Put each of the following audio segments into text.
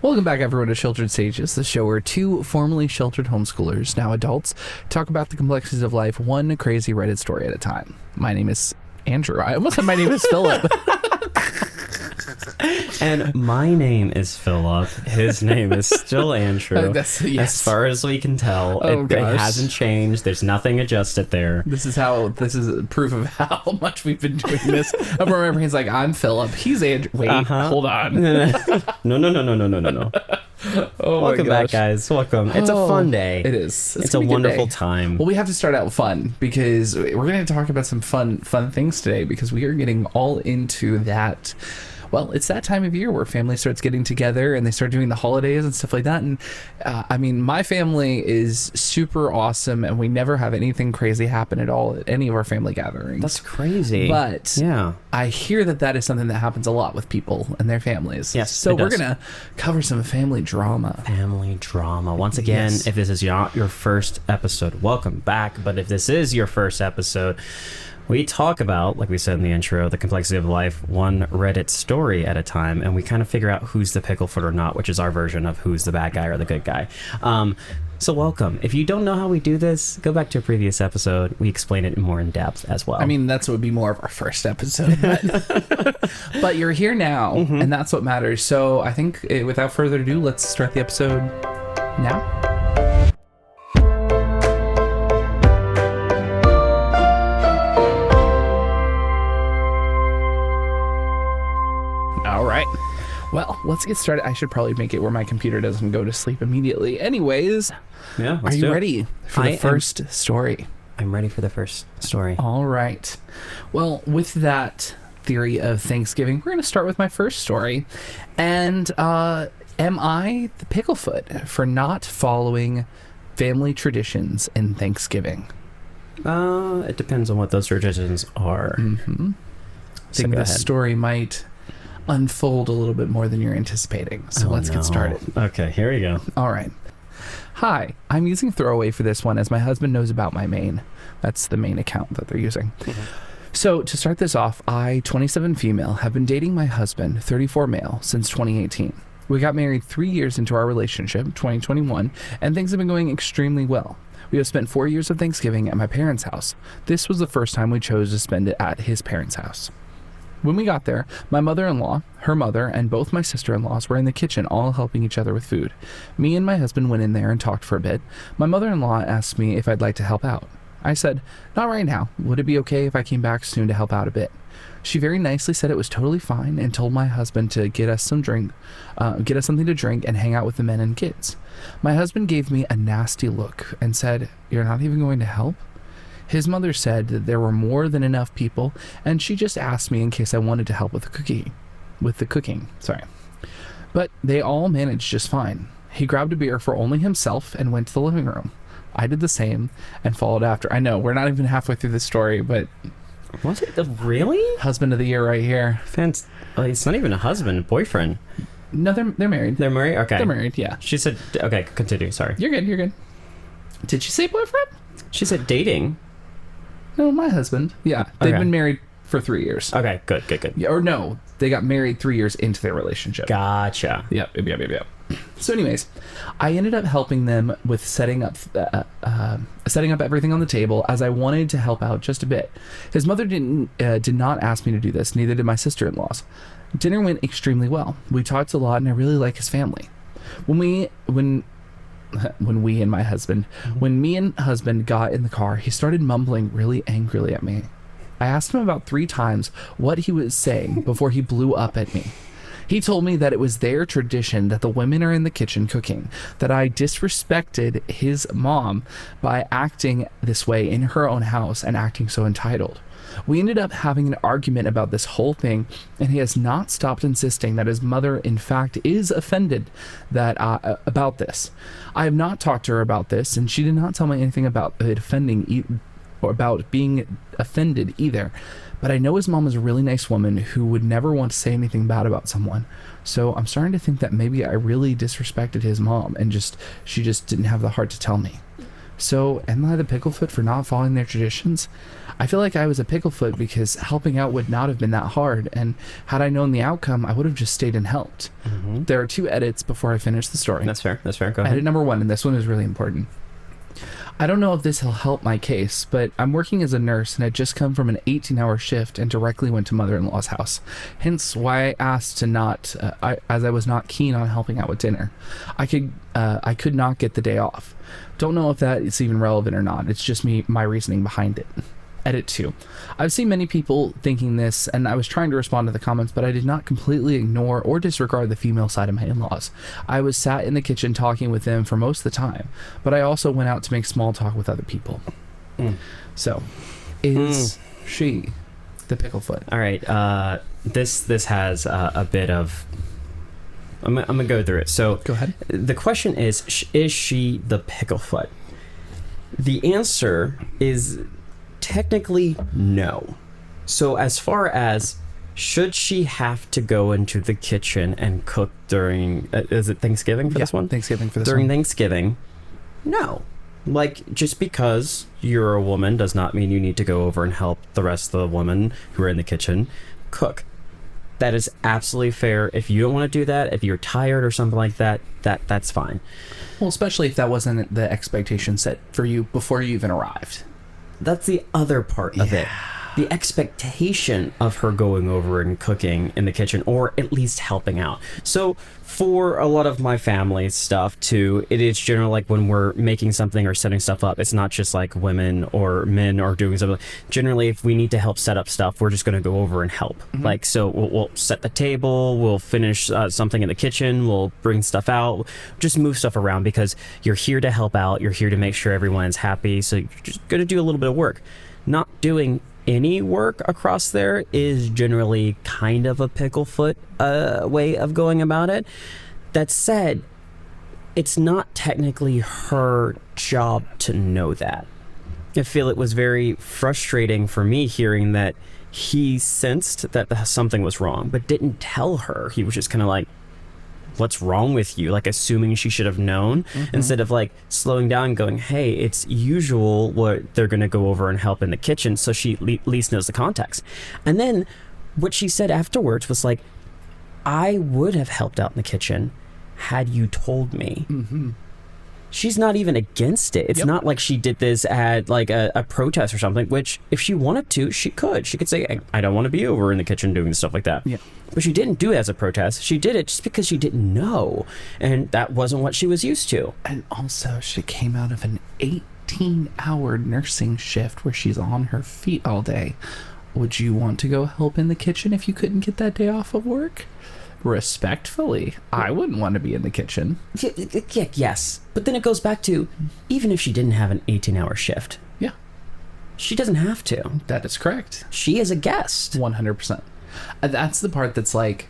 Welcome back, everyone, to Sheltered Stages, the show where two formerly sheltered homeschoolers, now adults, talk about the complexities of life one crazy Reddit story at a time. My name is Andrew. I almost said my name is Philip. And my name is Philip. His name is still Andrew. Yes. As far as we can tell, it hasn't changed. There's nothing adjusted there. This is proof of how much we've been doing this. I remember he's like, I'm Philip. He's Andrew. Wait, hold on. No. Oh, welcome back, guys. Welcome. It's a fun day. It is. It's a wonderful time. Well, we have to start out fun because we're going to talk about some fun things today because we are getting all into that. Well, it's that time of year where family starts getting together and they start doing the holidays and stuff like that. And I mean, my family is super awesome and we never have anything crazy happen at all at any of our family gatherings. That's crazy. But yeah, I hear that is something that happens a lot with people and their families. Yes. So we're going to cover some family drama. Family drama. Once again, If this is not your first episode, welcome back. But if this is your first episode, we talk about, like we said in the intro, the complexity of life, one Reddit story at a time, and we kind of figure out who's the picklefoot or not, which is our version of who's the bad guy or the good guy. So welcome. If you don't know how we do this, go back to a previous episode. We explain it more in depth as well. I mean, that's what would be more of our first episode. But you're here now, and that's what matters. So I think without further ado, let's start the episode now. Well, let's get started. I should probably make it where my computer doesn't go to sleep immediately. Anyways, are you ready for the first story? I'm ready for the first story. All right. Well, with that theory of Thanksgiving, we're going to start with my first story. And am I the picklefoot for not following family traditions in Thanksgiving? It depends on what those traditions are. I think this story might unfold a little bit more than you're anticipating. So let's get started. Okay, here we go. All right. Hi, I'm using throwaway for this one as my husband knows about my main. That's the main account that they're using. So to start this off, I, 27 female, have been dating my husband, 34 male, since 2018. We got married 3 years into our relationship, 2021, and things have been going extremely well. We have spent 4 years of Thanksgiving at my parents' house. This was the first time we chose to spend it at his parents' house. When we got there, my mother-in-law, her mother, and both my sister-in-laws were in the kitchen all helping each other with food. Me and my husband went in there and talked for a bit. My mother-in-law asked me if I'd like to help out. I said, not right now. Would it be okay if I came back soon to help out a bit? She very nicely said it was totally fine and told my husband to get us something to drink and hang out with the men and kids. My husband gave me a nasty look and said, "You're not even going to help?" His mother said that there were more than enough people, and she just asked me in case I wanted to help with the cooking. But they all managed just fine. He grabbed a beer for only himself and went to the living room. I did the same and followed after. I know, we're not even halfway through the story, but... Was it really? Husband of the year right here. It's not even a husband, boyfriend. No, they're married. They're married? Okay. They're married, yeah. She said... Okay, continue, sorry. You're good. Did she say boyfriend? She said dating. No, my husband. Yeah, they've been married for 3 years. Okay, good. Yeah, or no, they got married 3 years into their relationship. Gotcha. Yep. So anyways, I ended up helping them with setting up everything on the table as I wanted to help out just a bit. His mother did not ask me to do this, neither did my sister-in-laws. Dinner went extremely well. We talked a lot and I really like his family. When me and husband got in the car, he started mumbling really angrily at me. I asked him about 3 times what he was saying before he blew up at me. He told me that it was their tradition that the women are in the kitchen cooking, that I disrespected his mom by acting this way in her own house and acting so entitled. We ended up having an argument about this whole thing, and he has not stopped insisting that his mother, in fact, is offended about this. I have not talked to her about this, and she did not tell me anything about it or about being offended either. But I know his mom is a really nice woman who would never want to say anything bad about someone. So I'm starting to think that maybe I really disrespected his mom, and she just didn't have the heart to tell me. So am I the picklefoot for not following their traditions? I feel like I was a picklefoot because helping out would not have been that hard, and had I known the outcome, I would have just stayed and helped. There are 2 edits before I finish the story. That's fair. Go ahead. Edit number 1, and this one is really important. I don't know if this will help my case, but I'm working as a nurse and had just come from an 18-hour shift and directly went to mother-in-law's house. Hence why I asked to not, as I was not keen on helping out with dinner. I could not get the day off. Don't know if that is even relevant or not. It's just my reasoning behind it. Edit 2. I've seen many people thinking this, and I was trying to respond to the comments, but I did not completely ignore or disregard the female side of my in-laws. I was sat in the kitchen talking with them for most of the time, but I also went out to make small talk with other people. So, is she the picklefoot? All right. This has a bit of... I'm gonna go through it. So go ahead. The question is she the picklefoot? The answer is technically no. So as far as should she have to go into the kitchen and cook during is it Thanksgiving for this one? Thanksgiving for this during one. Thanksgiving? No. Like, just because you're a woman does not mean you need to go over and help the rest of the women who are in the kitchen cook. That is absolutely fair. If you don't want to do that, if you're tired or something like that, that's fine. Well, especially if that wasn't the expectation set for you before you even arrived. That's the other part of it. The expectation of her going over and cooking in the kitchen, or at least helping out. So for a lot of my family stuff too, it is generally like when we're making something or setting stuff up, it's not just like women or men are doing something. Generally, if we need to help set up stuff, we're just going to go over and help. Like, so we'll set the table, we'll finish something in the kitchen, we'll bring stuff out, just move stuff around, because you're here to help out, you're here to make sure everyone's happy, so you're just going to do a little bit of work. Not doing any work across there is generally kind of a picklefoot way of going about it. That said, it's not technically her job to know that. I feel it was very frustrating for me hearing that he sensed that something was wrong, but didn't tell her. He was just kind of like, what's wrong with you? Like, assuming she should have known, instead of like slowing down and going, hey, it's usual what they're going to go over and help in the kitchen, so she at least knows the context. And then what she said afterwards was like, I would have helped out in the kitchen had you told me. She's not even against it. It's not like she did this at like a protest or something, which if she wanted to, she could say, I don't want to be over in the kitchen doing stuff like that. But she didn't do it as a protest. She did it just because she didn't know, and that wasn't what she was used to. And also, she came out of an 18-hour nursing shift where she's on her feet all day. Would you want to go help in the kitchen if you couldn't get that day off of work? Respectfully, I wouldn't want to be in the kitchen. Yes. But then it goes back to, even if she didn't have an 18-hour shift. She doesn't have to. That is correct. She is a guest. 100%. That's the part that's like,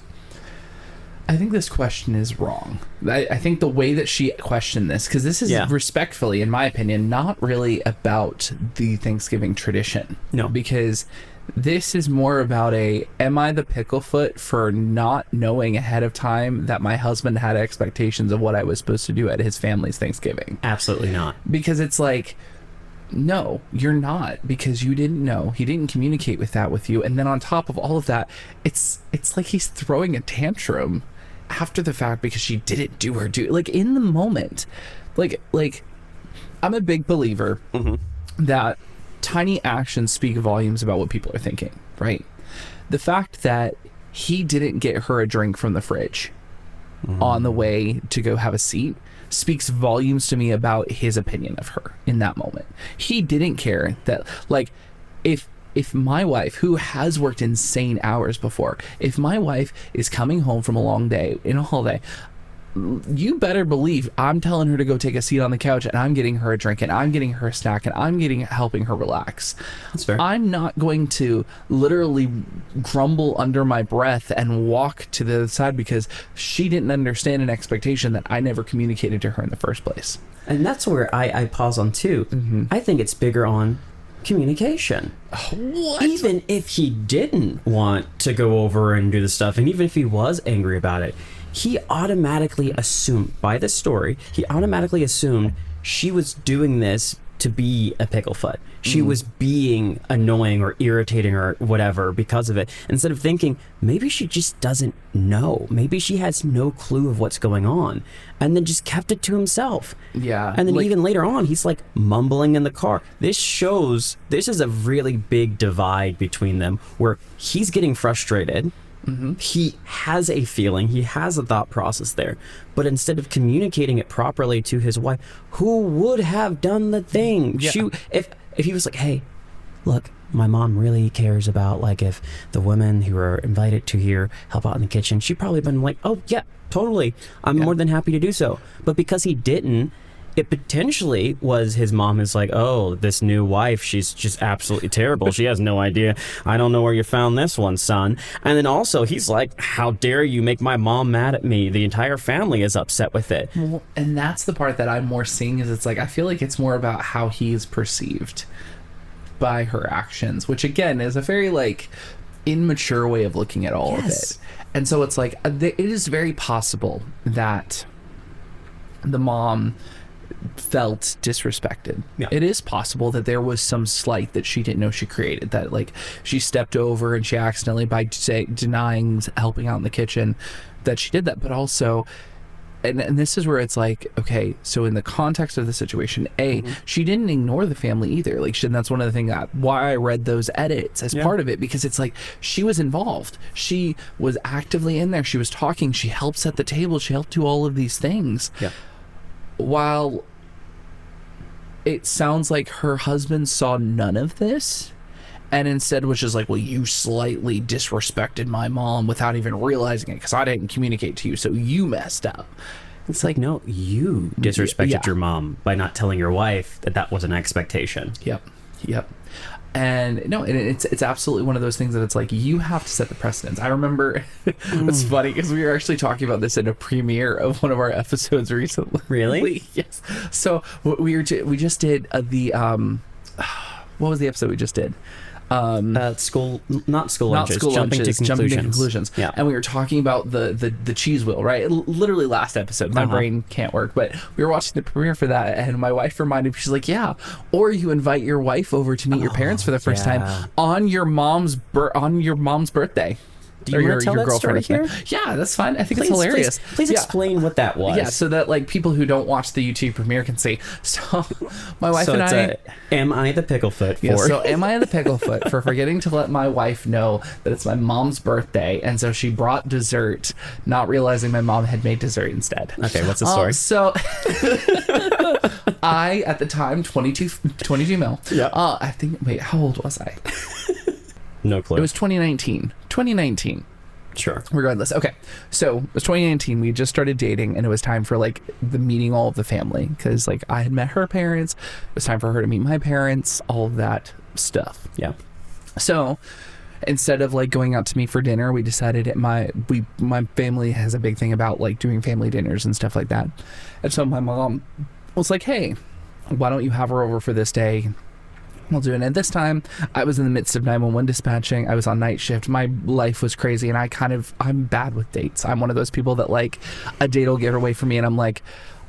I think this question is wrong. I think the way that she questioned this, because this is respectfully, in my opinion, not really about the Thanksgiving tradition. No. Because this is more about am I the picklefoot for not knowing ahead of time that my husband had expectations of what I was supposed to do at his family's Thanksgiving? Absolutely not. Because it's like, no, you're not, because you didn't know. He didn't communicate with you. And then on top of all of that, it's like he's throwing a tantrum after the fact because she didn't do her due. Like, in the moment, like I'm a big believer that tiny actions speak volumes about what people are thinking, right? The fact that he didn't get her a drink from the fridge on the way to go have a seat speaks volumes to me about his opinion of her in that moment. He didn't care that, like, if my wife, who has worked insane hours before, if my wife is coming home from a long day in a holiday, you better believe I'm telling her to go take a seat on the couch, and I'm getting her a drink, and I'm getting her a snack, and I'm helping her relax. That's fair. I'm not going to literally grumble under my breath and walk to the other side because she didn't understand an expectation that I never communicated to her in the first place. And that's where I pause on too. I think it's bigger on communication. What? Even if he didn't want to go over and do the stuff, and even if he was angry about it, he automatically assumed, by the story, she was doing this to be a picklefoot. She was being annoying or irritating or whatever because of it, instead of thinking maybe she just doesn't know, maybe she has no clue of what's going on, and then just kept it to himself. Yeah. And then even later on, he's like mumbling in the car. This shows this is a really big divide between them, where he's getting frustrated. He has a feeling, he has a thought process there, but instead of communicating it properly to his wife, who would have done the thing, if he was like, hey, look, my mom really cares about, like, if the women who are invited to here help out in the kitchen, she'd probably been like, oh yeah, totally, I'm more than happy to do so. But because he didn't, it potentially was his mom is like, oh, this new wife, she's just absolutely terrible. She has no idea. I don't know where you found this one, son. And then also he's like, how dare you make my mom mad at me? The entire family is upset with it. Well, and that's the part that I'm more seeing, is it's like, I feel like it's more about how he's perceived by her actions, which again is a very like immature way of looking at all of it. And so it's like, it is very possible that the mom felt disrespected. It is possible that there was some slight that she didn't know she created, that like she stepped over and she accidentally, by denying helping out in the kitchen, that she did that. But also, and this is where it's like, okay, so in the context of the situation, she didn't ignore the family either. Like, that's one of the things why I read those edits as part of it, because it's like she was involved. She was actively in there. She was talking. She helped set the table. She helped do all of these things. While it sounds like her husband saw none of this, and instead was just like, well, you slightly disrespected my mom without even realizing it because I didn't communicate to you, so you messed up. It's like, no, you disrespected your mom by not telling your wife that was an expectation. Yep. And no, and it's absolutely one of those things that it's like, you have to set the precedence. I remember it's funny because we were actually talking about this in a premiere of one of our episodes recently. Really? Yes. So we just did the what was the episode we just did? Not school lunches, jumping to conclusions. Yeah. And we were talking about the cheese wheel, right? Literally last episode. My brain can't work, but we were watching the premiere for that, and my wife reminded me, she's like, yeah, or you invite your wife over to meet your parents for the first time on your mom's birthday. Do you want to tell that story here? Yeah, that's fine. I think it's hilarious. Please explain what that was. Yeah, so that like people who don't watch the YouTube premiere can see. So my wife and I... am I the picklefoot for? Yeah, so am I the picklefoot for forgetting to let my wife know that it's my mom's birthday, and so she brought dessert, not realizing my mom had made dessert instead. Okay, what's the story? So I, at the time, 22 mil. Yeah. I think, wait, how old was I? No clue. It was 2019. Sure. Regardless. Okay. So it was 2019. We just started dating, and it was time for like the meeting all of the family, because like I had met her parents. It was time for her to meet my parents, all of that stuff. Yeah. So instead of like going out to meet for dinner, we decided my family has a big thing about like doing family dinners and stuff like that. And so my mom was like, hey, why don't you have her over for this day? We'll do it. And this time I was in the midst of 911 dispatching. I was on night shift. My life was crazy, and I'm bad with dates. I'm one of those people that like a date will get away from me, and I'm like,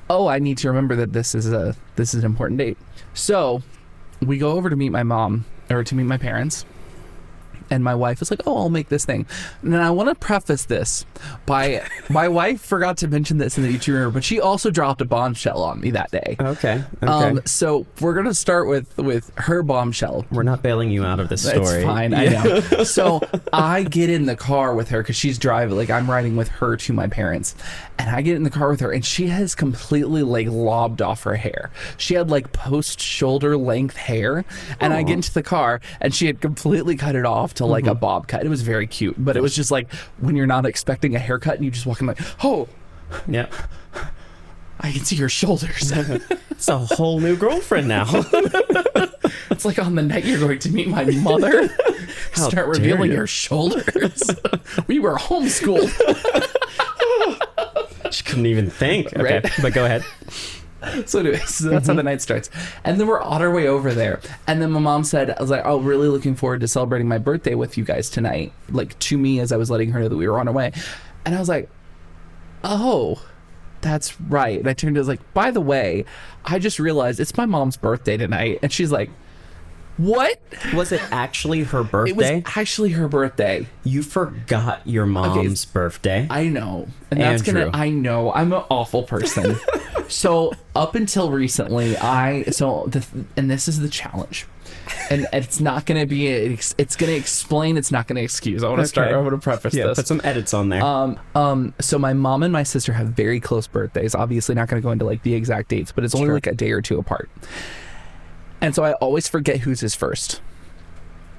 oh, I need to remember that this is an important date. So we go over to meet my mom, or to meet my parents. And my wife was like, oh, I'll make this thing. And I want to preface this by, my wife forgot to mention this in the YouTube room, but she also dropped a bombshell on me that day. Okay. So we're going to start with her bombshell. We're not bailing you out of this story. It's fine, I know. So I get in the car with her, because she's driving, like I'm riding with her to my parents. And I get in the car with her, and she has completely like lobbed off her hair. She had like post shoulder length hair. And I get into the car, and she had completely cut it off to like a bob cut. It was very cute, but it was just like when you're not expecting a haircut and you just walk in like, oh, yeah, I can see your shoulders. It's a whole new girlfriend now. It's like on the night you're going to meet my mother, start revealing your shoulders. We were homeschooled. She couldn't even think. Okay, right? But go ahead. So anyways, that's how the night starts. And then we're on our way over there. And then my mom said, I was like, oh, really looking forward to celebrating my birthday with you guys tonight. Like to me, as I was letting her know that we were on our way. And I was like, oh, that's right. And I turned to her, I was like, by the way, I just realized it's my mom's birthday tonight. And she's like, what? Was it actually her birthday? It was actually her birthday. You forgot your mom's birthday. I know. And that's Andrew. I know. I'm an awful person. So up until recently, and this is the challenge. And it's not going to be, it's going to explain, it's not going to excuse. I want to preface this. Put some edits on there. So my mom and my sister have very close birthdays. Obviously not going to go into like the exact dates, but it's only like a day or two apart. And so I always forget whose is first.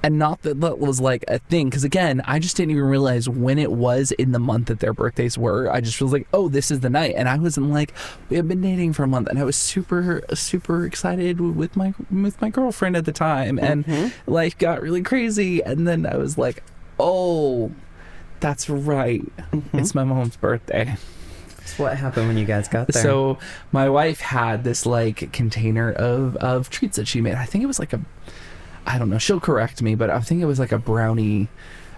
And not that was like a thing, because again, I just didn't even realize when it was in the month that their birthdays were. I just was like, oh, this is the night. And I wasn't like, we have been dating for a month, and I was super, super excited with my girlfriend at the time, and life got really crazy. And then I was like, oh, that's right, it's my mom's birthday. So what happened when you guys got there? So my wife had this like container of treats that she made. I think it was like I don't know, she'll correct me, but I think it was like a brownie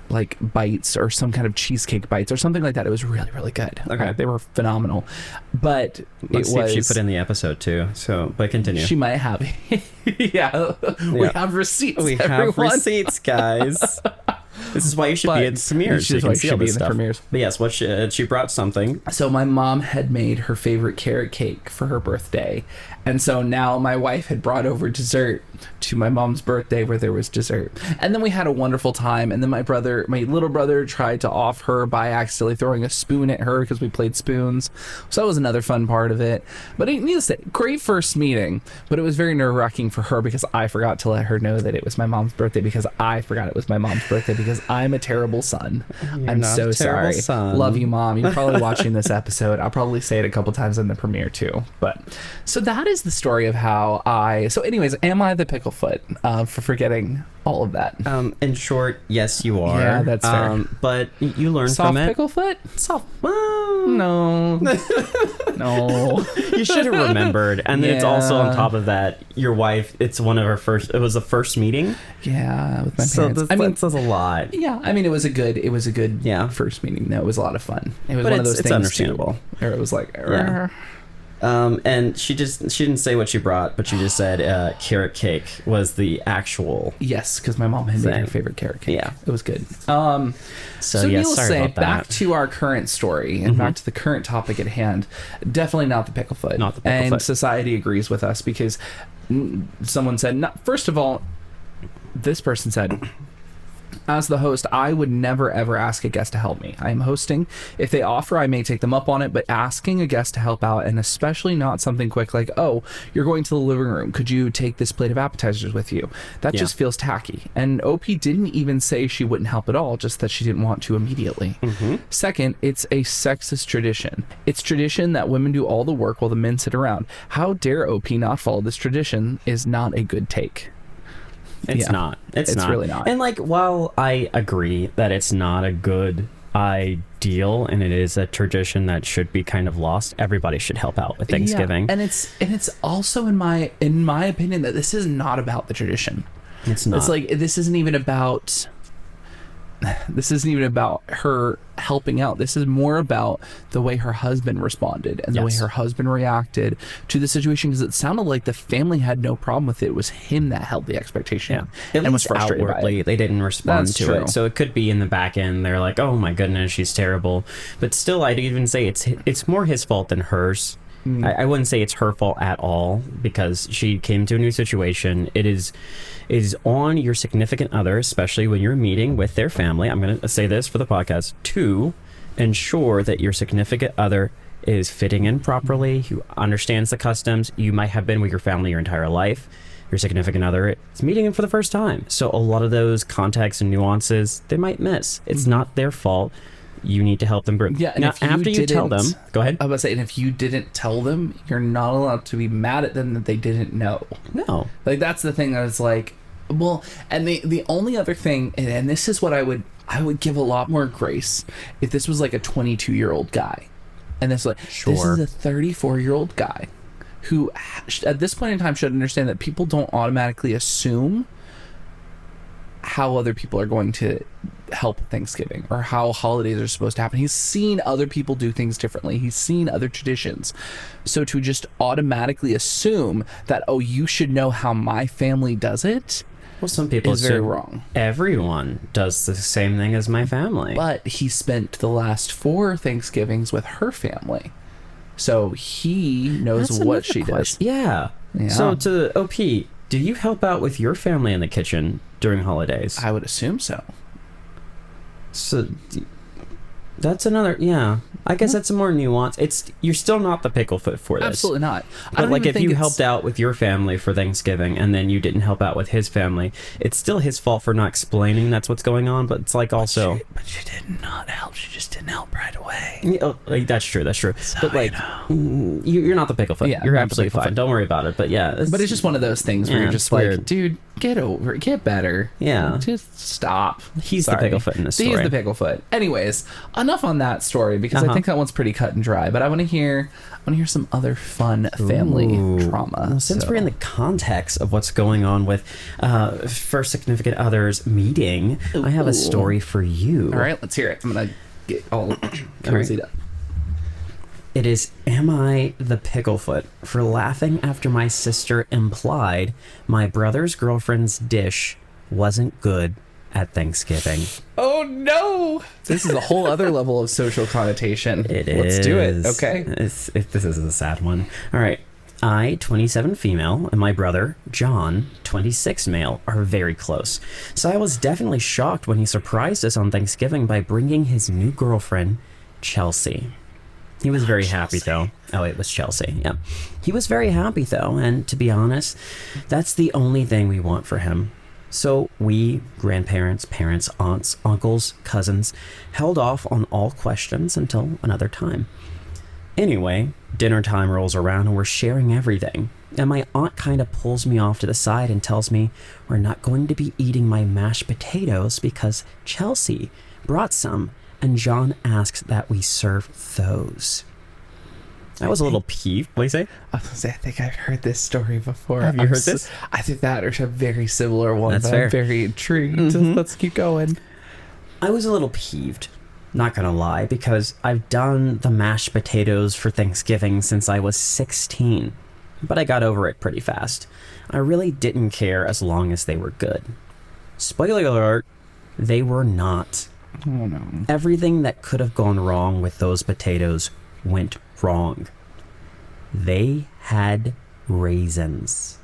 like bites or some kind of cheesecake bites or something like that. It was really, really good. Okay. They were phenomenal. But Let's see if she put in the episode too. So, but continue. She might have. Yeah. We have receipts. We have receipts, guys. This is why you should be in premieres. This is why you should be in the premieres. But yes, she brought something. So my mom had made her favorite carrot cake for her birthday. And so now my wife had brought over dessert to my mom's birthday where there was dessert. And then we had a wonderful time. And then my little brother tried to off her by accidentally throwing a spoon at her because we played spoons. So that was another fun part of it. But needless to say, great first meeting. But it was very nerve-wracking for her because I forgot to let her know that it was my mom's birthday, because I forgot it was my mom's birthday, because I'm a terrible son. I'm so sorry. Son. Love you, Mom. You're probably watching this episode. I'll probably say it a couple times in the premiere too. But so that is the story of how anyways, am I the picklefoot for forgetting all of that? In short, yes, you are. Yeah, that's fair. But you learn Soft from it. Picklefoot? Soft. Well, no. No. You should have remembered. And then it's also on top of that, your wife, it was the first meeting. Yeah, with my so parents. That says a lot. Yeah, I mean, it was a good first meeting. No, it was a lot of fun. It was one of those things understandable. Where it was like, and she didn't say what she brought, but she just said carrot cake was the actual. Yes, because my mom had made her favorite carrot cake. Yeah, it was good. So yes, sorry about that. Back to our current story and back to the current topic at hand. Definitely not the picklefoot. Not the picklefoot. And society agrees with us because someone said, first of all, this person said, as the host, I would never ever ask a guest to help me. I am hosting. If they offer, I may take them up on it, but asking a guest to help out, and especially not something quick like, oh, you're going to the living room, could you take this plate of appetizers with you? That just feels tacky. And OP didn't even say she wouldn't help at all, just that she didn't want to immediately. Second, it's a sexist tradition. It's tradition that women do all the work while the men sit around. How dare OP not follow this tradition is not a good take. It's not. It's not. Really not. And like, while I agree that it's not a good ideal and it is a tradition that should be kind of lost, everybody should help out with Thanksgiving. Yeah. And it's also in my opinion that this is not about the tradition. It's not. It's like this isn't even about her helping out. This is more about the way her husband responded and the way her husband reacted to the situation, because it sounded like the family had no problem with it. It was him that held the expectation and was frustrated outwardly, they didn't respond to it. So it could be in the back end they're like, oh my goodness, she's terrible. But still, I'd even say it's more his fault than hers. I wouldn't say it's her fault at all, because she came to a new situation. It is on your significant other, especially when you're meeting with their family. I'm going to say this for the podcast, to ensure that your significant other is fitting in properly, who understands the customs. You might have been with your family your entire life. Your significant other is meeting them for the first time. So a lot of those contexts and nuances they might miss. It's not their fault. You need to help them bring. Yeah, and now, after you tell them, go ahead. I was about to say, and if you didn't tell them, you're not allowed to be mad at them that they didn't know. No. Like, that's the thing that is like, well, and the only other thing, and this is what I would give a lot more grace if this was like a 22-year-old guy. And this is this is a 34-year-old guy who at this point in time should understand that people don't automatically assume how other people are going to help Thanksgiving or how holidays are supposed to happen. He's seen other people do things differently. He's seen other traditions. So to just automatically assume that, oh, you should know how my family does it, well, some people is very wrong. Everyone does the same thing as my family. But he spent the last 4 Thanksgivings with her family. So he knows what she does. Yeah. So to OP, do you help out with your family in the kitchen during holidays? I would assume so. So that's another, I guess that's a more nuance. You're still not the picklefoot for this. Absolutely not. But like if you helped out with your family for Thanksgiving and then you didn't help out with his family, it's still his fault for not explaining that's what's going on. But it's like also, but she did not help. She just didn't help right away. Like, that's true. So, but like, you're not the picklefoot. Yeah, you're absolutely fine. Don't worry about it. But but it's just one of those things where you're just like, dude, get better. Yeah, just stop. He's the picklefoot in this story. He's the picklefoot. Anyways, enough on that story because I think that one's pretty cut and dry. But I want to hear some other fun family trauma. Well, since we're in the context of what's going on with first significant others meeting, I have a story for you. All right, let's hear it. I'm gonna get all cozied up. It is, am I the picklefoot for laughing after my sister implied my brother's girlfriend's dish wasn't good at Thanksgiving? Oh no! This is a whole other level of social connotation. Let's do it. Okay. This is a sad one. All right. I, 27 female, and my brother, John, 26 male, are very close. So I was definitely shocked when he surprised us on Thanksgiving by bringing his new girlfriend, Chelsea. He was very happy, though. Oh, it was Chelsea. Yeah. He was very happy, though. And to be honest, that's the only thing we want for him. So we, grandparents, parents, aunts, uncles, cousins, held off on all questions until another time. Anyway, dinner time rolls around and we're sharing everything. And my aunt kind of pulls me off to the side and tells me we're not going to be eating my mashed potatoes because Chelsea brought some. And John asks that we serve those. I was a little peeved. What do you say? I was going to say, I think I've heard this story before. Have you heard this? I think that or a very similar one. That's fair. I'm very intrigued. Let's keep going. I was a little peeved, not going to lie, because I've done the mashed potatoes for Thanksgiving since I was 16. But I got over it pretty fast. I really didn't care as long as they were good. Spoiler alert, they were not. Oh no. Everything that could have gone wrong with those potatoes went wrong. They had raisins.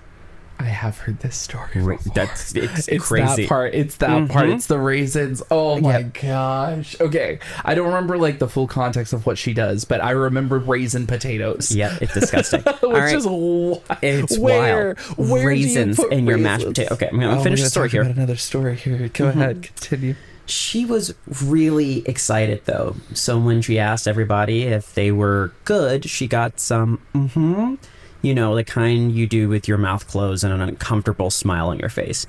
I have heard this story before. It's That crazy. part. It's that part. It's the raisins. Oh my gosh. Okay. I don't remember like the full context of what she does, but I remember raisin potatoes. Yeah, it's disgusting. Which is wild. It's where raisins do you put in your raisins? mashed potato. Okay, I'm gonna finish the story here. Another story here. Go ahead. Continue. She was really excited though. So when she asked everybody if they were good, she got some you know, the kind you do with your mouth closed and an uncomfortable smile on your face.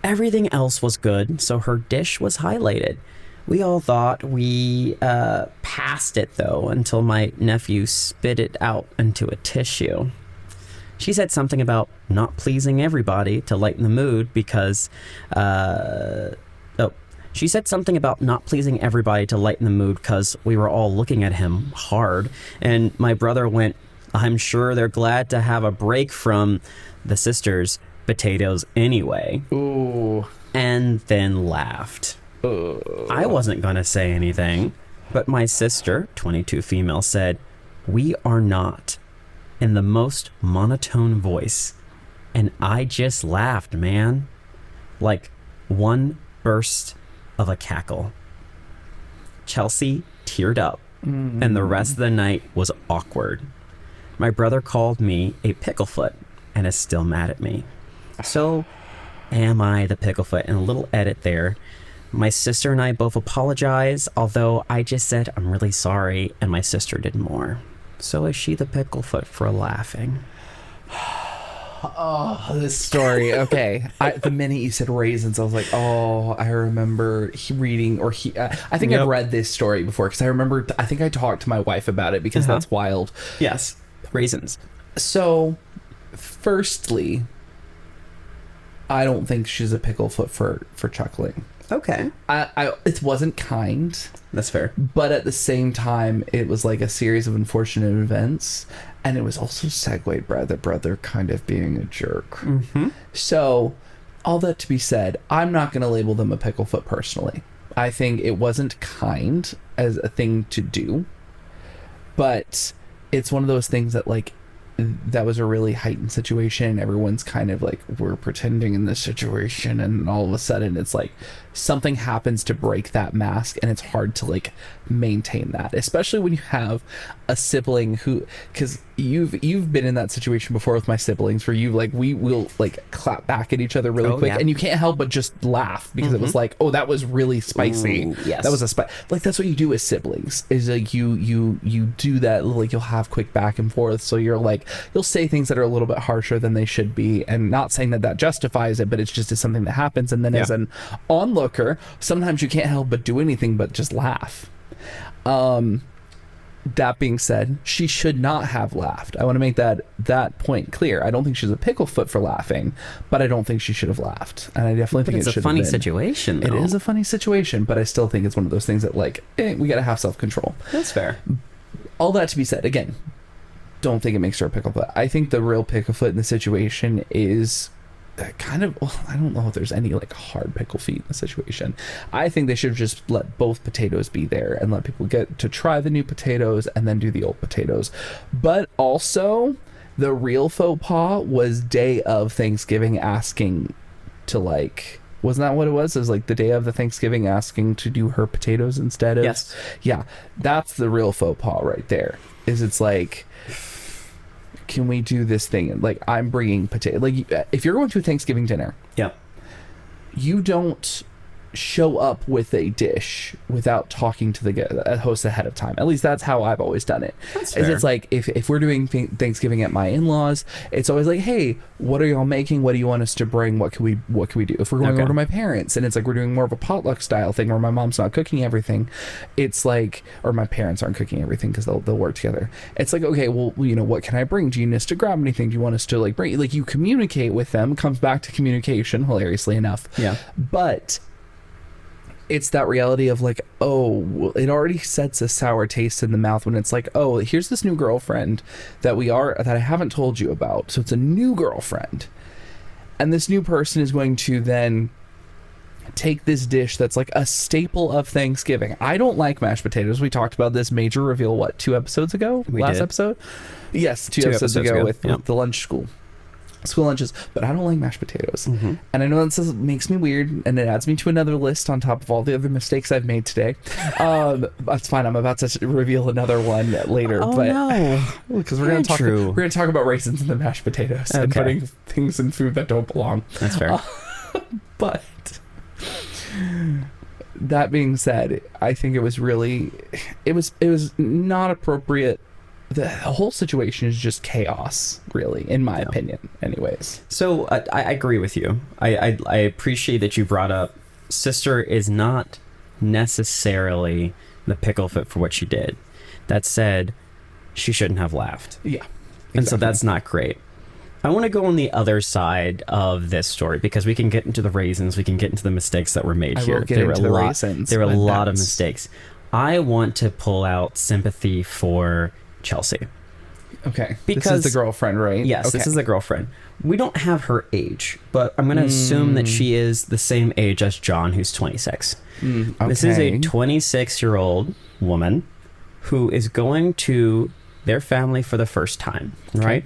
Everything else was good, so her dish was highlighted. We all thought we passed it though until my nephew spit it out into a tissue. She said something about not pleasing everybody to lighten the mood because she said something about not pleasing everybody to lighten the mood because we were all looking at him hard. And my brother went, I'm sure they're glad to have a break from the sisters' potatoes anyway. Ooh. And then laughed. I wasn't going to say anything, but my sister, 22 female, said, we are not, in the most monotone voice. And I just laughed, man. Like one burst of a cackle. Chelsea teared up, and the rest of the night was awkward. My brother called me a picklefoot and is still mad at me. So, am I the picklefoot? And a little edit there. My sister and I both apologize, although I just said I'm really sorry, and my sister did more. So is she the picklefoot for laughing? Oh, this story. Okay. The minute you said raisins, I was like, oh, I remember reading, or I think I've read this story before because I remember, I think I talked to my wife about it because that's wild. Yes. Raisins. So, firstly, I don't think she's a picklefoot for chuckling. Okay. It wasn't kind. That's fair. But at the same time, it was like a series of unfortunate events. And it was also segued by the brother kind of being a jerk. Mm-hmm. So, all that to be said, I'm not going to label them a picklefoot personally. I think it wasn't kind as a thing to do. But it's one of those things that, like, that was a really heightened situation. Everyone's kind of like, we're pretending in this situation, and all of a sudden it's like something happens to break that mask, and it's hard to like maintain that, especially when you have a sibling who, because you've been in that situation before with my siblings where you like, we will like clap back at each other really quick, and you can't help but just laugh because it was like, oh, that was really spicy. Ooh, yes. That was like, that's what you do as siblings, is like you do that, like you'll have quick back and forth, so you're like, you'll say things that are a little bit harsher than they should be, and not saying that justifies it, but it's just something that happens. And then as an onlooker, sometimes you can't help but do anything but just laugh. That being said, she should not have laughed. I want to make that point clear. I don't think she's a picklefoot for laughing, but I don't think she should have laughed. And I definitely think it's a funny situation, though. It is a funny situation, but I still think it's one of those things that like, we got to have self-control. That's fair. All that to be said, again, don't think it makes her a picklefoot. I think the real picklefoot in the situation is kind of, well, I don't know if there's any like hard pickle feet in the situation. I think they should just let both potatoes be there and let people get to try the new potatoes and then do the old potatoes. But also, the real faux pas was day of Thanksgiving asking to like, wasn't that what it was? It was like the day of the Thanksgiving asking to do her potatoes instead of... Yes. Yeah, that's the real faux pas right there. Is it's like, can we do this thing? Like, I'm bringing potato. Like, if you're going to a Thanksgiving dinner, you don't show up with a dish without talking to the host ahead of time. At least that's how I've always done it. That's fair. It's like, if we're doing Thanksgiving at my in-laws, it's always like, hey, what are y'all making? What do you want us to bring? What can we do? If we're going over to my parents and it's like we're doing more of a potluck style thing where my mom's not cooking everything, it's like, or my parents aren't cooking everything because they'll work together. It's like, okay, well, you know, what can I bring? Do you need us to grab anything? Do you want us to like bring, like, you communicate with them, comes back to communication, hilariously enough. Yeah. But it's that reality of like, oh, it already sets a sour taste in the mouth when it's like, oh, here's this new girlfriend that I haven't told you about. So it's a new girlfriend. And this new person is going to then take this dish that's like a staple of Thanksgiving. I don't like mashed potatoes. We talked about this major reveal, what, 2 episodes ago? Last episode? Yes, 2 episodes ago with the lunch school lunches, but I don't like mashed potatoes. And I know that makes me weird, and it adds me to another list on top of all the other mistakes I've made today. That's fine. I'm about to reveal another one later. Because we're going to talk about raisins in the mashed potatoes and putting things in food that don't belong. That's fair. But that being said, I think it was not appropriate. The whole situation is just chaos, really, in my opinion, anyways. So I agree with you. I appreciate that you brought up sister is not necessarily the picklefoot for what she did. That said, she shouldn't have laughed. Yeah. Exactly. And so that's not great. I want to go on the other side of this story because we can get into the raisins, we can get into the mistakes that were made here. There were a lot of mistakes. I want to pull out sympathy for Chelsea. Okay. Because this is the girlfriend, right? Yes, okay. This is the girlfriend. We don't have her age, but I'm going to assume that she is the same age as John, who's 26. Okay. This is a 26-year-old woman who is going to their family for the first time, right?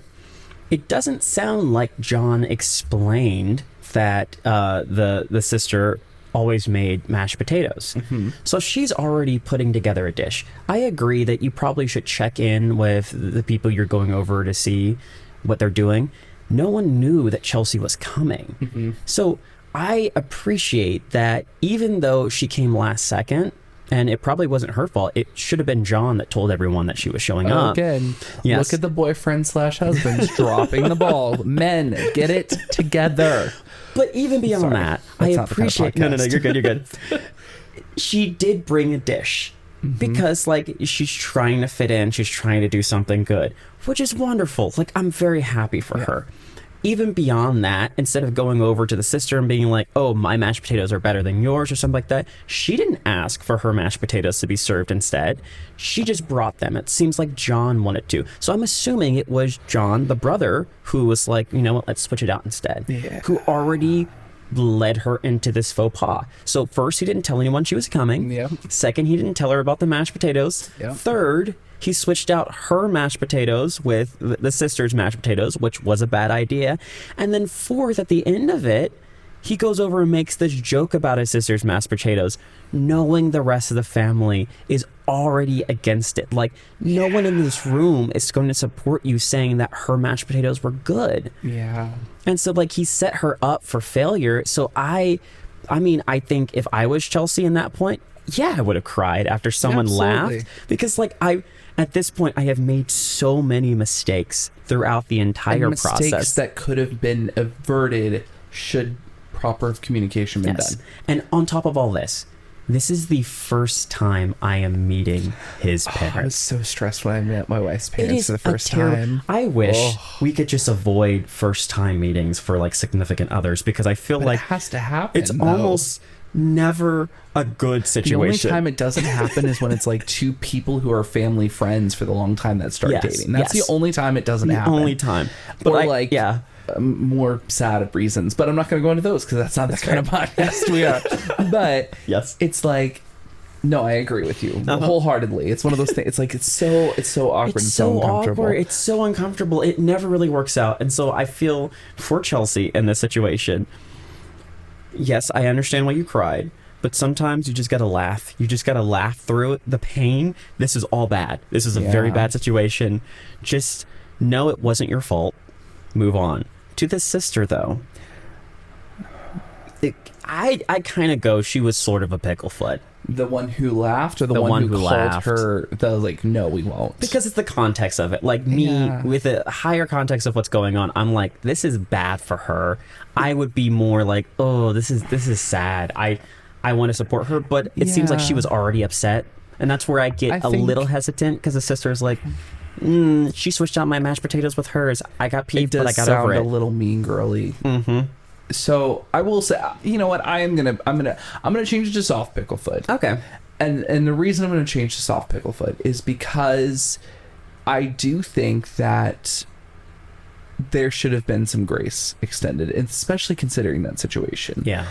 It doesn't sound like John explained that the sister always made mashed potatoes. So she's already putting together a dish. I agree that you probably should check in with the people you're going over to see what they're doing. No one knew that Chelsea was coming. So I appreciate that even though she came last second, and it probably wasn't her fault, it should have been John that told everyone that she was showing up. Again, look at the boyfriend/husbands dropping the ball. Men, get it together. But even beyond that, I appreciate... No, you're good. She did bring a dish because, like, she's trying to fit in. She's trying to do something good, which is wonderful. Like, I'm very happy for her. even beyond that, instead of going over to the sister and being like, oh, my mashed potatoes are better than yours or something like that, she didn't ask for her mashed potatoes to be served instead. She just brought them. It seems like John wanted to. So I'm assuming it was John, the brother, who was like, you know what, let's switch it out instead. Yeah. Who already led her into this faux pas. So first, he didn't tell anyone she was coming. Yeah. Second, he didn't tell her about the mashed potatoes. Yeah. Third, he switched out her mashed potatoes with the sister's mashed potatoes, which was a bad idea. And then fourth, at the end of it, he goes over and makes this joke about his sister's mashed potatoes, knowing the rest of the family is already against it. Like, no one in this room is going to support you saying that her mashed potatoes were good. Yeah. And so, like, he set her up for failure. So I mean, I think if I was Chelsea in that point, yeah, I would have cried after someone Absolutely. laughed. Because, like, at this point, I have made so many mistakes throughout the entire mistakes process. that could have been averted should proper communication been done. And on top of all this is the first time I am meeting his parents. I was so stressed when I met my wife's It parents is for the first time. I wish we could just avoid first time meetings for like significant others, because I feel But like it has to happen. it's though. almost never a good The situation. only time it doesn't happen is when it's like two people who are family friends for the long time that start Yes, dating. That's yes. the only time it doesn't happen. Only time. But Or yeah. more sad reasons, but I'm not going to go into those because that's not the kind of podcast we are. But Yes. it's like, no, I agree with you wholeheartedly. It's one of those things. It's like it's so awkward and so uncomfortable. awkward. It's so uncomfortable. It never really works out. And so I feel for Chelsea in this situation. Yes, I understand why you cried, but sometimes you just got to laugh. You just got to laugh through it. The pain. This is all bad. This is a very bad situation. Just know it wasn't your fault. Move on. To the sister, though, I kind of go, she was sort of a picklefoot. The one who laughed, or the one who called laughed. her the like, no, we won't. Because it's the context of it. Like me, with a higher context of what's going on, I'm like, this is bad for her. I would be more like, oh, this is sad. I want to support her, but it seems like she was already upset, and that's where I get a little hesitant, because the sister is like, she switched out my mashed potatoes with hers. I got peeved, but I got over it. A little mean girly. Mm-hmm. So I will say, you know what? I'm gonna change it to soft picklefoot. Okay. And the reason I'm gonna change to soft picklefoot is because I do think that there should have been some grace extended, especially considering that situation. Yeah.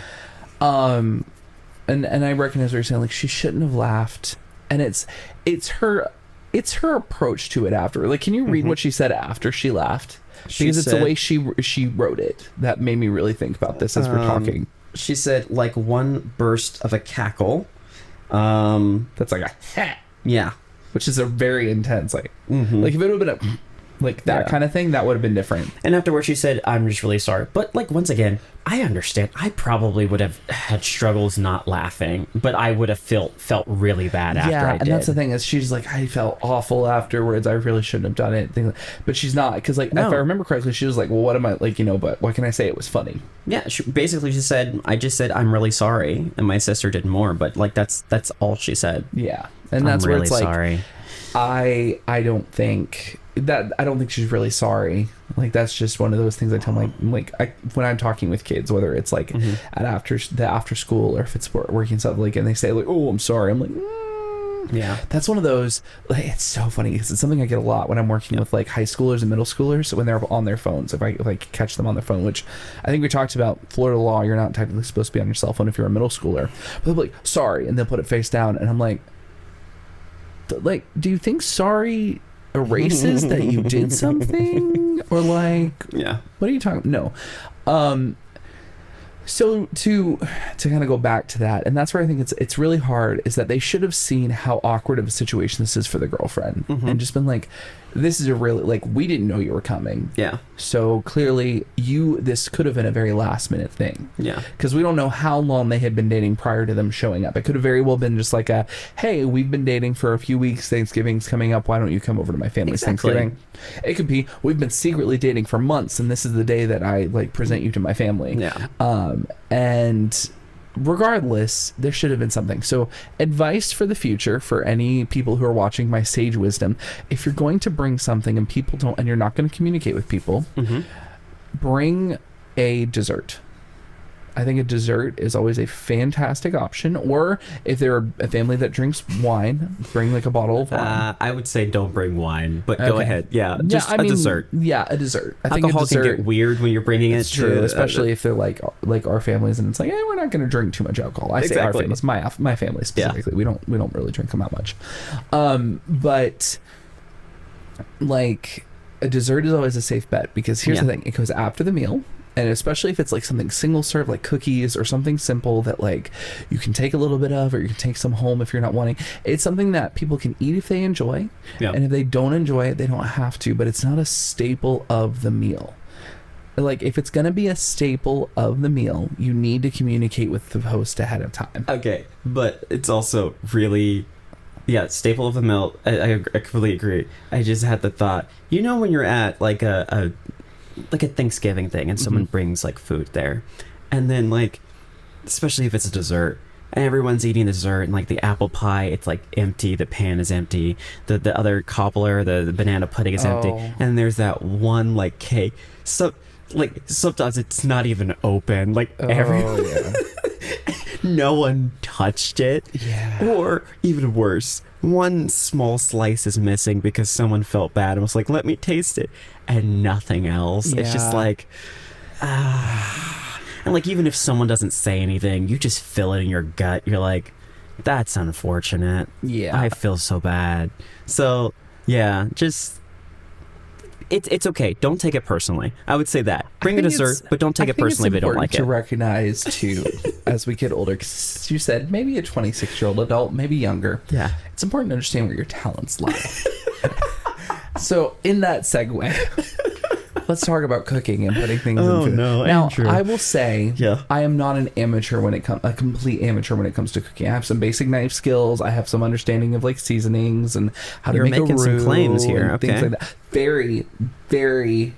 And I recognize what you're saying. Like, she shouldn't have laughed, and it's her approach to it after. Like, can you read what she said after she laughed? Because it's the way she wrote it that made me really think about this as we're talking. She said, like one burst of a cackle. That's like a Yeah. which is a very intense, like if it would have been a like that kind of thing, that would have been different. And afterwards she said, I'm just really sorry. But like, once again, I understand. I probably would have had struggles not laughing, but I would have felt really bad after I did. And that's the thing, is she's like, I felt awful afterwards. I really shouldn't have done it. But she's not, because like, if I remember correctly, she was like, well, what am I, like, but what can I say? It was funny. Yeah, she said, I just said, I'm really sorry. And my sister did more, but like, that's all she said. Yeah. And that's where really it's like, sorry. I don't think she's really sorry. Like, that's just one of those things I tell when I'm talking with kids, whether it's like at after school, or if it's working stuff, like, and they say like, oh, I'm sorry, I'm like, yeah, that's one of those, like, it's so funny because it's something I get a lot when I'm working with like high schoolers and middle schoolers when they're on their phones. If I catch them on their phone, which I think we talked about, Florida law, you're not technically supposed to be on your cell phone if you're a middle schooler, but they'll be like, sorry, and they'll put it face down, and I'm like, do you think sorry erases that you did something, or like, what are you talking? No. So to kind of go back to that, and that's where I think it's really hard, is that they should have seen how awkward of a situation this is for the girlfriend, and just been like, this is a really, like, we didn't know you were coming. Yeah. So clearly this could have been a very last minute thing. Yeah. Because we don't know how long they had been dating prior to them showing up. It could have very well been just like hey, we've been dating for a few weeks, Thanksgiving's coming up, why don't you come over to my family's Thanksgiving? It could be, we've been secretly dating for months, and this is the day that I like present you to my family. Yeah. And regardless, there should have been something. So advice for the future for any people who are watching, my sage wisdom: if you're going to bring something and people don't, and you're not going to communicate with people, bring a dessert. I think a dessert is always a fantastic option. Or if they're a family that drinks wine, bring like a bottle of wine. I would say don't bring wine, but go ahead. Yeah, just a dessert. Yeah, a dessert. I think alcohol a dessert can get weird when you're bringing it. It's true, especially if they're like our families, and it's like, we're not going to drink too much alcohol. I say our families, my family specifically. Yeah. We don't really drink them that much. But like a dessert is always a safe bet, because here's the thing: it goes after the meal. And especially if it's like something single serve, like cookies or something simple that like you can take a little bit of, or you can take some home if you're not wanting. It's something that people can eat if they enjoy. Yeah. And if they don't enjoy it, they don't have to, but it's not a staple of the meal. Like if it's going to be a staple of the meal, you need to communicate with the host ahead of time. Okay. But it's also really... Yeah, staple of the meal. I completely agree. I just had the thought, when you're at like a Thanksgiving thing and someone brings like food there, and then like, especially if it's a dessert and everyone's eating the dessert, and like the apple pie, it's like empty, the pan is empty, the other cobbler, the banana pudding is empty, and there's that one like cake, so like sometimes it's not even open, like no one touched it. Or even worse, one small slice is missing because someone felt bad and was like, let me taste it, and nothing else. It's just like, and like, even if someone doesn't say anything, you just feel it in your gut. You're like, that's unfortunate. I feel so bad. So just it's okay. Don't take it personally. I would say that. Bring a dessert, but don't take it personally if they don't like it. To recognize too, as we get older, because you said maybe a 26-year-old adult, maybe younger. Yeah. It's important to understand where your talents lie. So in that segue, let's talk about cooking and putting things in food. No, now, Andrew. I will say, I am not an amateur a complete amateur when it comes to cooking. I have some basic knife skills. I have some understanding of like seasonings and how to make a roux. You're making some claims here. Okay. Things like that. Very, very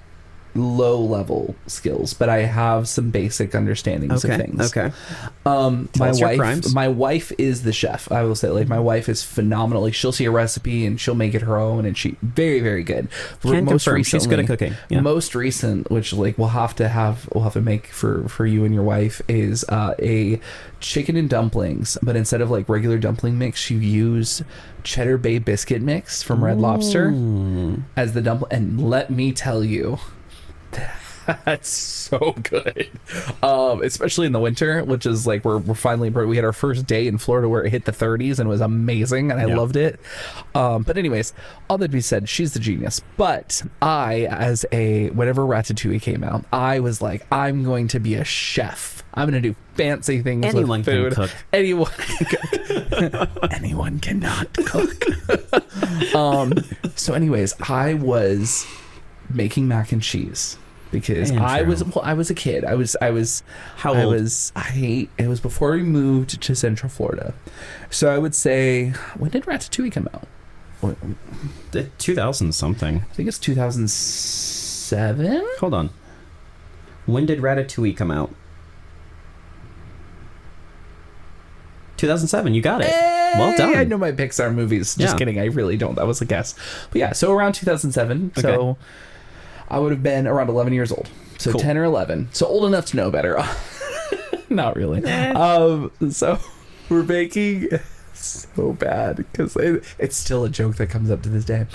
low level skills, but I have some basic understandings of things. Okay. My wife is the chef. I will say, like, my wife is phenomenal. Like, she'll see a recipe and she'll make it her own, and she's very, very good. She's good at cooking. Yeah. Most recent, which like we'll have to make for you and your wife, is a chicken and dumplings, but instead of like regular dumpling mix, you use Cheddar Bay biscuit mix from Red Lobster as the dumpling. And let me tell you, that's so good, especially in the winter, which is like we had our first day in Florida where it hit the 30s and it was amazing, and I loved it. But anyways, all that being said, she's the genius. But whenever Ratatouille came out, I was like, I'm going to be a chef. I'm going to do fancy things with food. Can cook. Anyone can cook. Anyone cannot cook. So anyways, I was making mac and cheese because I was a kid. I was how old? It was before we moved to Central Florida. So I would say, when did Ratatouille come out? 2000 something. I think it's 2007. Hold on. When did Ratatouille come out? 2007. You got it. Hey, well done. I know my Pixar movies. Just kidding. I really don't. That was a guess. But yeah, so around 2007. Okay. So I would have been around 11 years old. So cool. 10 or 11. So old enough to know better. Not really. So we're baking so bad because it's still a joke that comes up to this day.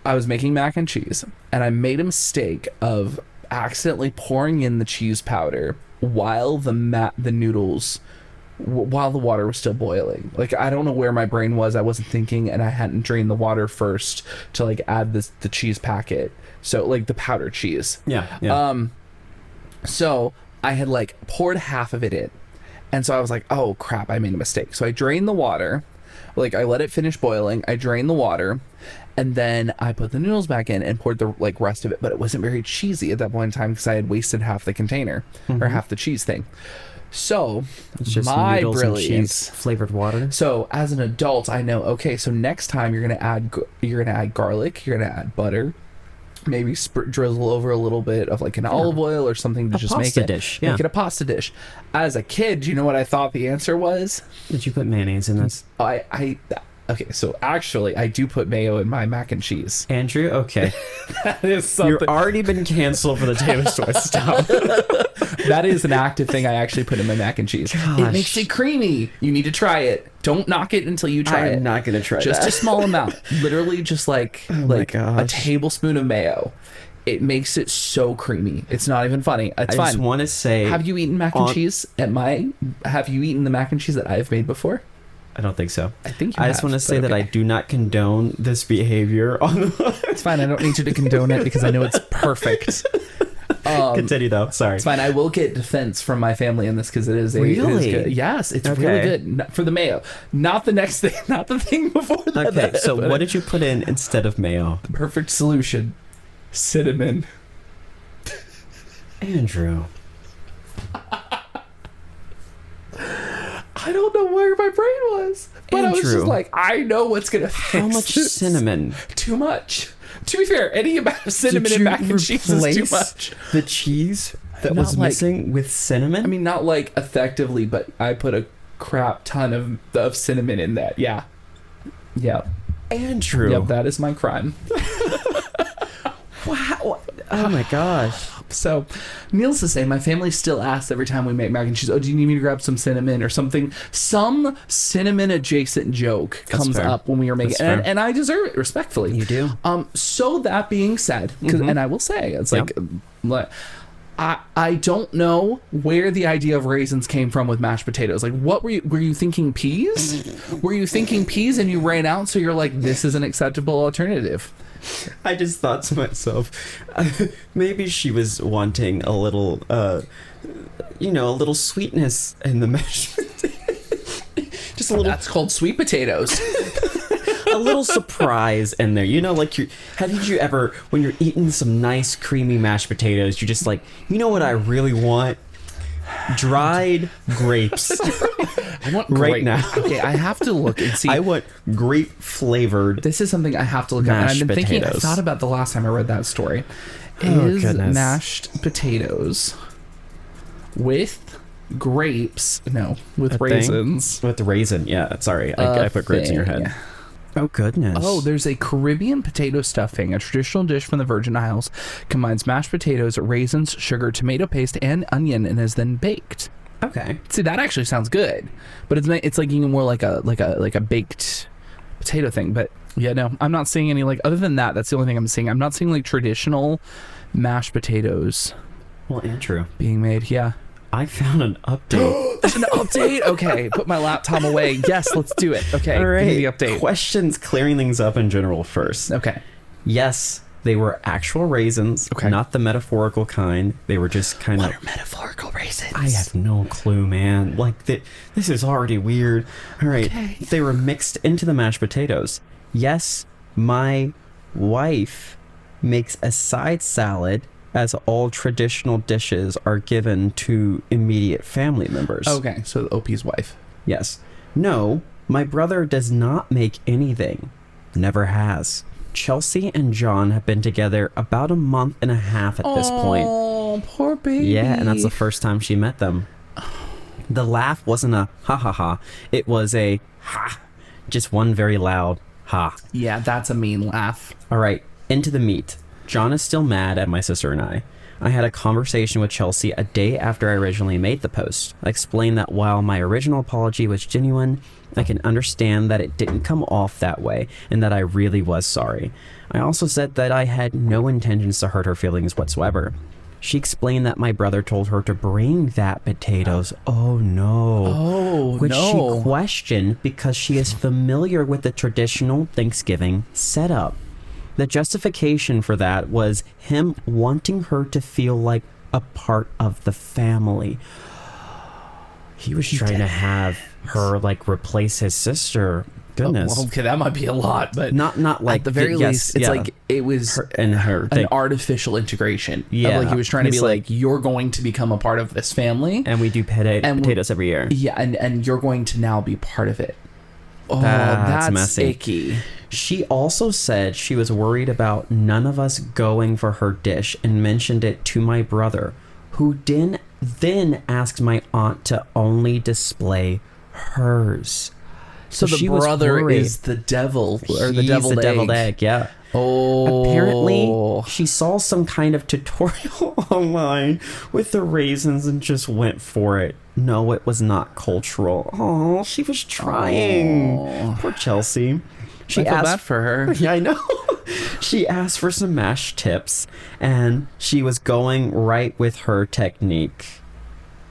I was making mac and cheese, and I made a mistake of accidentally pouring in the cheese powder while the noodles, while the water was still boiling. Like, I don't know where my brain was. I wasn't thinking, and I hadn't drained the water first to like add the cheese packet. So like the powdered cheese. Yeah. So I had like poured half of it in. And so I was like, oh crap, I made a mistake. So I drained the water. Like, I let it finish boiling. I drained the water. And then I put the noodles back in and poured the like rest of it. But it wasn't very cheesy at that point in time because I had wasted half the container or half the cheese thing. So it's just my noodles brilliance, and cheese flavored water. So as an adult, I know, okay, so next time you're gonna add garlic, you're gonna add butter, maybe drizzle over a little bit of like an olive oil or something to just make it make it a pasta dish. As a kid, do you know what I thought the answer was? Did you put mayonnaise in this? I Okay, so actually, I do put mayo in my mac and cheese. Andrew, okay. That is something. You've already been canceled for the Taylor Swift stuff. That is an active thing I actually put in my mac and cheese. Gosh. It makes it creamy. You need to try it. Don't knock it until you try it. I'm not going to try just that. a small amount. Literally just like a tablespoon of mayo. It makes it so creamy. It's not even funny. It's fine. I just want to say... Have you eaten mac and cheese have you eaten the mac and cheese that I've made before? I don't think so. I think you I just want to say that I do not condone this behavior on the... It's fine. I don't need you to condone it because I know it's perfect. Continue though. Sorry. It's fine. I will get defense from my family in this because it is really it is good. Yes, it's really good for the mayo. Not the next thing. Not the thing before that. Okay. So what did you put in instead of mayo? The perfect solution: cinnamon. Andrew. I don't know where my brain was, but I was just like, I know what's gonna fix How much this. cinnamon? Too much. To be fair, any amount of cinnamon in mac and cheese is too much. The cheese that Not was like- missing with cinnamon? I mean, not like effectively, but I put a crap ton of cinnamon in that. Yeah. Yeah. Andrew. Yep, that is my crime. Wow. Oh my gosh. So, Neil's the same. My family still asks every time we make mac and cheese, oh, do you need me to grab some cinnamon or something? Some cinnamon adjacent joke comes up when we are making it. And I deserve it, respectfully. You do. So that being said, and I will say, it's like, I don't know where the idea of raisins came from with mashed potatoes. Like, what were you thinking peas? Were you thinking peas and you ran out, so you're like, this is an acceptable alternative? I just thought to myself, maybe she was wanting a little, a little sweetness in the mashed potatoes. Just a little. That's called sweet potatoes. A little surprise in there. Like did you ever, when you're eating some nice creamy mashed potatoes, you're just like, you know what I really want? Dried grapes. I want right now. Okay, I have to look and see. I want grape flavored. This is something I have to look at. And I've been thinking, I thought about the last time I read that story. Goodness. Mashed potatoes with grapes? No, with raisins. With raisin, yeah. Sorry, I put grapes in your head. Oh, goodness. Oh, there's a Caribbean potato stuffing, a traditional dish from the Virgin Isles. Combines mashed potatoes, raisins, sugar, tomato paste, and onion, and is then baked. Okay. See, that actually sounds good, but it's like even more like a baked potato thing. But yeah, no, I'm not seeing any other than that. That's the only thing I'm seeing. I'm not seeing like traditional mashed potatoes. Well, Andrew, being made. Yeah. I found an update. There's an update? Okay, put my laptop away. Yes, let's do it. Okay, all right. Give me the update. Questions clearing things up in general first. Okay. Yes, they were actual raisins, not the metaphorical kind. They were just kind of... What are metaphorical raisins? I have no clue, man. This is already weird. All right. Okay. They were mixed into the mashed potatoes. Yes, my wife makes a side salad, as all traditional dishes are given to immediate family members. Okay, so OP's wife. Yes. No, my brother does not make anything. Never has. Chelsea and John have been together about a month and a half at this point. Oh, poor baby. Yeah, and that's the first time she met them. The laugh wasn't a ha ha ha. It was a ha. Just one very loud ha. Yeah, that's a mean laugh. All right, into the meat. John is still mad at my sister and I. I had a conversation with Chelsea a day after I originally made the post. I explained that while my original apology was genuine, I can understand that it didn't come off that way and that I really was sorry. I also said that I had no intentions to hurt her feelings whatsoever. She explained that my brother told her to bring that potatoes. Oh no. Oh, which no. she questioned because she is familiar with the traditional Thanksgiving setup. The justification for that was him wanting her to feel like a part of the family. He was trying to have her replace his sister. Goodness. Oh, well, okay, that might be a lot, but not like at the very least, it's like it was her and her an artificial integration. Yeah, he was trying to be like, you're going to become a part of this family, and we do potatoes every year. Yeah, and you're going to now be part of it. Oh, that's messy. Icky. She also said she was worried about none of us going for her dish and mentioned it to my brother, who then asked my aunt to only display hers. So the she was brother worried. is the devil, or the He's deviled the deviled egg. Yeah. Oh. Apparently, she saw some kind of tutorial online with the raisins and just went for it. No, it was not cultural. Oh, she was trying. Oh. Poor Chelsea. I feel bad for her. Yeah, I know. She asked for some mash tips, and she was going right with her technique.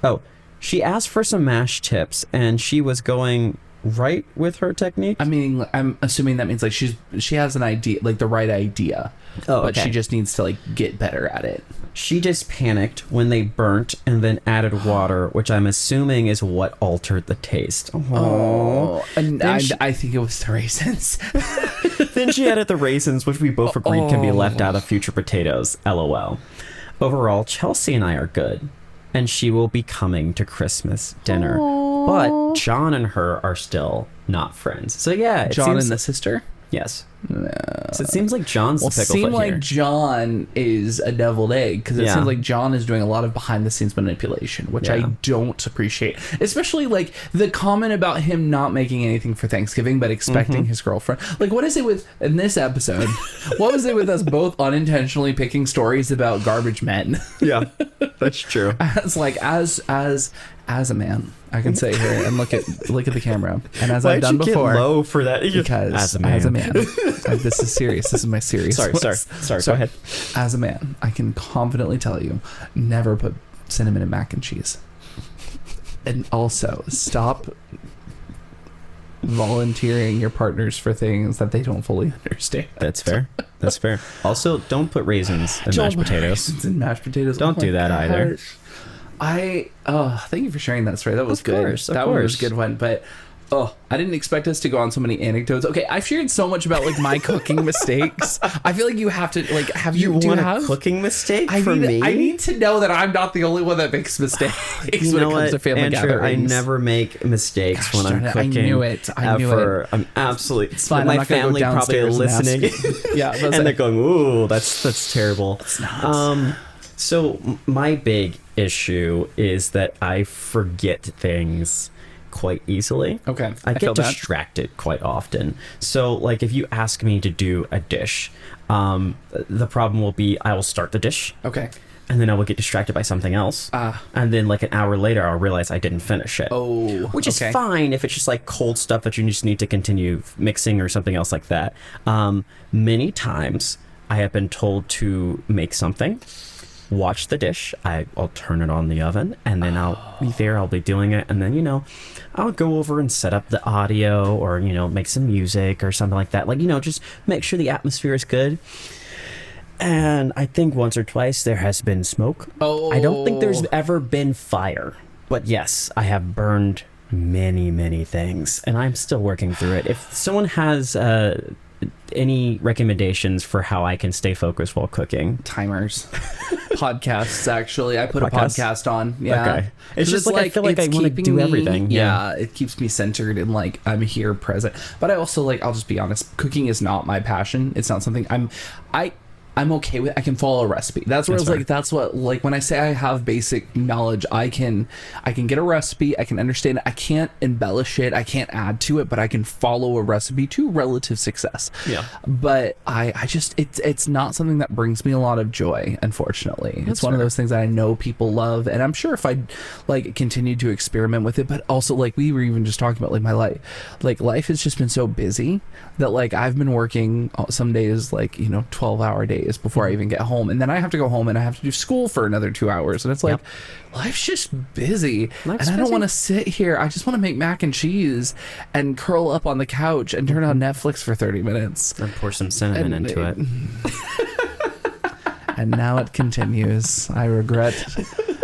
Oh, she asked for some mash tips, and she was going right with her technique. I mean, I'm assuming that means like she has an idea, like the right idea, but she just needs to like get better at it. She just panicked when they burnt and then added water, which I'm assuming is what altered the taste. Oh, and I think it was the raisins. Then she added the raisins, which we both agreed can be left out of future potatoes. LOL. Overall, Chelsea and I are good, and she will be coming to Christmas dinner. But John and her are still not friends. So yeah, John and the sister. Yes. So it seems like John's the picklefoot seem here. like John is a deviled egg, because it seems like John is doing a lot of behind the scenes manipulation, which I don't appreciate. Especially like the comment about him not making anything for Thanksgiving but expecting his girlfriend. Like, what is it with in this episode? What was it with us both unintentionally picking stories about garbage men? Yeah, that's true. As a man, I can sit here and look at the camera, and as Why'd I've done you before, get low for that? because as a man, this is serious. This is my serious. Sorry. Go ahead. As a man, I can confidently tell you, never put cinnamon in mac and cheese, and also stop volunteering your partners for things that they don't fully understand. That's fair. That's fair. Also, don't put raisins in mashed potatoes. Raisins in mashed potatoes. Don't do that either. Thank you for sharing that story. That was good. That one was a good one. But I didn't expect us to go on so many anecdotes. Okay, I've shared so much about like my cooking mistakes. I feel like you have to like have you want have a cooking mistake I for me? I need to know that I'm not the only one that makes mistakes when it comes to family Andrew, gatherings. I never make mistakes when I'm cooking. I knew it. I'm absolutely. It's fine. My I'm not gonna go family probably downstairs listening. Yeah, and they're going, "Ooh, that's terrible." It's not. So my big issue is that I forget things quite easily. Okay, I get distracted quite often. So like if you ask me to do a dish, the problem will be I will start the dish. Okay. And then I will get distracted by something else. And then like an hour later, I'll realize I didn't finish it. Oh, which is fine if it's just like cold stuff that you just need to continue mixing or something else like that. Many times I have been told to make something, watch the dish, I'll turn it on the oven, and then I'll be there, I'll be doing it, and then, I'll go over and set up the audio or, make some music or something like that. Like, just make sure the atmosphere is good. And I think once or twice there has been smoke. I don't think there's ever been fire. But yes, I have burned many, many things, and I'm still working through it. If someone has any recommendations for how I can stay focused while cooking? Timers. Podcasts, actually. I put a podcast on. Yeah. Okay. It's just like I feel like I want to do everything. Yeah, it keeps me centered and like I'm here present. But I also I'll just be honest, cooking is not my passion. It's not something I'm okay with. I can follow a recipe. That's where that's what when I say I have basic knowledge, I can get a recipe, I can understand it. I can't embellish it, I can't add to it, but I can follow a recipe to relative success. Yeah. But I just it's not something that brings me a lot of joy, unfortunately. It's one of those things that I know people love, and I'm sure if I continued to experiment with it, but also we were even just talking about my life. Life has just been so busy that I've been working some days 12-hour days before I even get home, and then I have to go home and I have to do school for another 2 hours, and it's life's just busy. And I don't want to sit here. I just want to make mac and cheese and curl up on the couch and turn on Netflix for 30 minutes and pour some cinnamon into it. And now it continues. I regret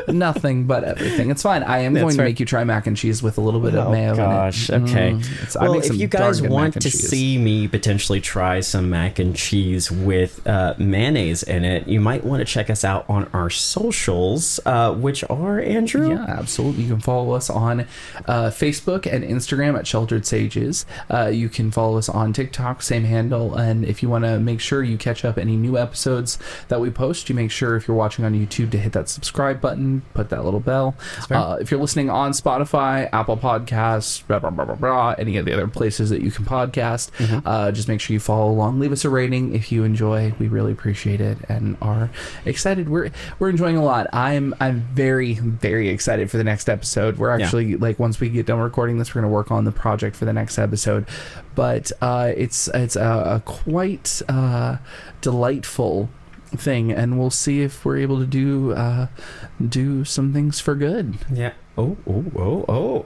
nothing but everything. It's fine. I am going to make you try mac and cheese with a little bit of mayo. Gosh, okay. Well, if you guys want to see me potentially try some mac and cheese with mayonnaise in it, you might want to check us out on our socials, which are, Andrew? Yeah, absolutely. You can follow us on Facebook and Instagram at Sheltered Sages. You can follow us on TikTok, same handle. And if you want to make sure you catch up any new episodes that we post, you make sure if you're watching on YouTube to hit that subscribe button. subscription, put that little bell. If you're listening on Spotify, Apple Podcasts, blah, blah, blah, blah, blah, any of the other places that you can podcast, just make sure you follow along. Leave us a rating if you enjoy. We really appreciate it and are excited. We're enjoying a lot. I'm very, very excited for the next episode. We're actually like, once we get done recording this, we're going to work on the project for the next episode. But it's a quite delightful thing, and we'll see if we're able to do some things for good. Yeah. Well,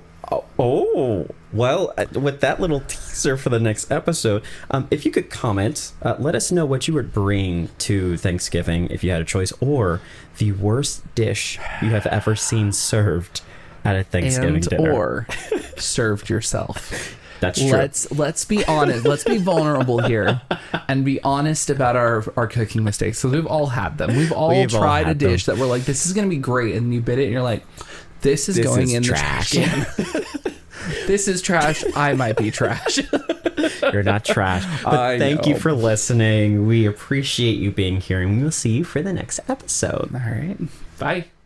with that little teaser for the next episode, if you could comment, let us know what you would bring to Thanksgiving if you had a choice, or the worst dish you have ever seen served at a Thanksgiving dinner, or served yourself. That's true. Let's be honest. Let's be vulnerable here and be honest about our cooking mistakes. So we've all had them. We've all tried a dish that we're like, this is going to be great. And you bit it and you're like, this is going in trash. The trash. This is trash. I might be trash. You're not trash. But thank you for listening. We appreciate you being here, and we will see you for the next episode. All right. Bye.